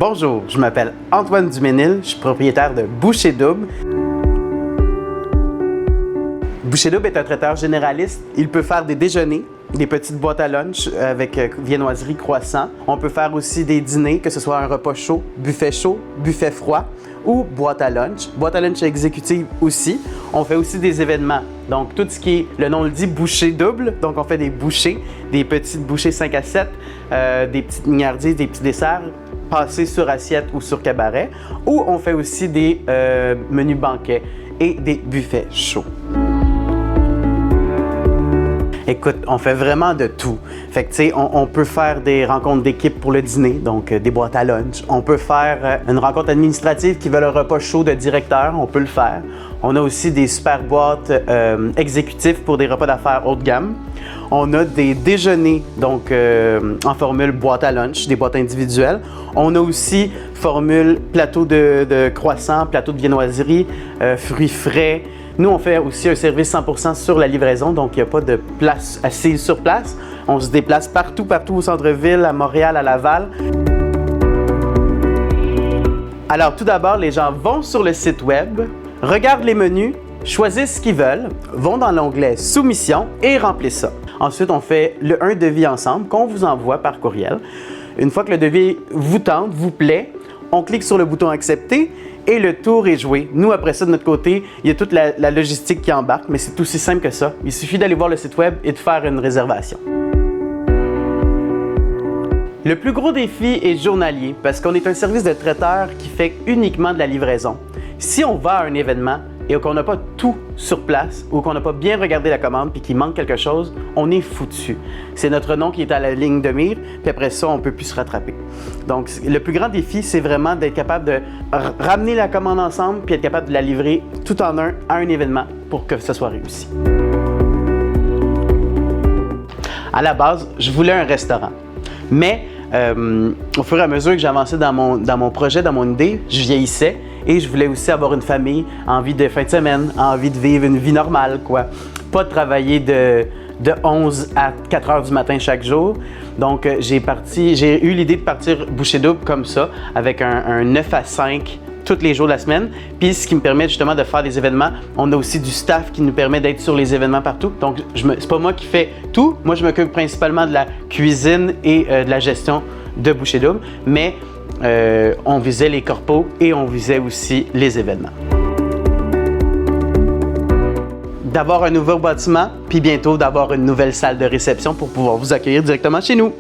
Bonjour, je m'appelle Antoine Duménil, je suis propriétaire de Boucher Double. Boucher Double est un traiteur généraliste. Il peut faire des déjeuners, des petites boîtes à lunch avec viennoiserie, croissant. On peut faire aussi des dîners, que ce soit un repas chaud, buffet froid ou boîte à lunch exécutive aussi. On fait aussi des événements. Donc, tout ce qui est, le nom le dit, bouchée double. Donc, on fait des bouchées, des petites bouchées 5 à 7, des petites mignardises, des petits desserts passés sur assiette ou sur cabaret. Ou on fait aussi des menus banquets et des buffets chauds. Écoute, on fait vraiment de tout. Fait que, tu sais, on peut faire des rencontres d'équipe pour le dîner, donc des boîtes à lunch. On peut faire une rencontre administrative qui veut le repas chaud de directeur, on peut le faire. On a aussi des super boîtes exécutives pour des repas d'affaires haut de gamme. On a des déjeuners, donc en formule boîte à lunch, des boîtes individuelles. On a aussi formule plateau de croissants, plateau de viennoiserie, fruits frais. Nous, on fait aussi un service 100% sur la livraison, donc il n'y a pas de place assise sur place. On se déplace partout au centre-ville, à Montréal, à Laval. Alors, tout d'abord, les gens vont sur le site web, regardent les menus, choisissent ce qu'ils veulent, vont dans l'onglet « Soumission » et remplissent ça. Ensuite, on fait un devis ensemble qu'on vous envoie par courriel. Une fois que le devis vous tente, vous plaît, on clique sur le bouton « Accepter » et le tour est joué. Nous, après ça, de notre côté, il y a toute la logistique qui embarque, mais c'est aussi simple que ça. Il suffit d'aller voir le site web et de faire une réservation. Le plus gros défi est journalier parce qu'on est un service de traiteur qui fait uniquement de la livraison. Si on va à un événement et qu'on n'a pas tout sur place ou qu'on n'a pas bien regardé la commande puis qu'il manque quelque chose, on est foutu. C'est notre nom qui est à la ligne de mire, puis après ça, on ne peut plus se rattraper. Donc, le plus grand défi, c'est vraiment d'être capable de ramener la commande ensemble puis être capable de la livrer tout en un à un événement pour que ce soit réussi. À la base, je voulais un restaurant, mais au fur et à mesure que j'avançais dans mon projet, dans mon idée, je vieillissais et je voulais aussi avoir une famille, envie de fin de semaine, envie de vivre une vie normale, quoi. Pas de travailler de 11 à 4 heures du matin chaque jour. Donc, j'ai eu l'idée de partir Boucher Double comme ça, avec un 9 à 5 tous les jours de la semaine. Puis, ce qui me permet justement de faire des événements. On a aussi du staff qui nous permet d'être sur les événements partout. Donc, c'est pas moi qui fais tout. Moi, je m'occupe principalement de la cuisine et de la gestion de Boucher Double. Mais on visait les corpos et on visait aussi les événements. D'avoir un nouveau bâtiment, puis bientôt d'avoir une nouvelle salle de réception pour pouvoir vous accueillir directement chez nous.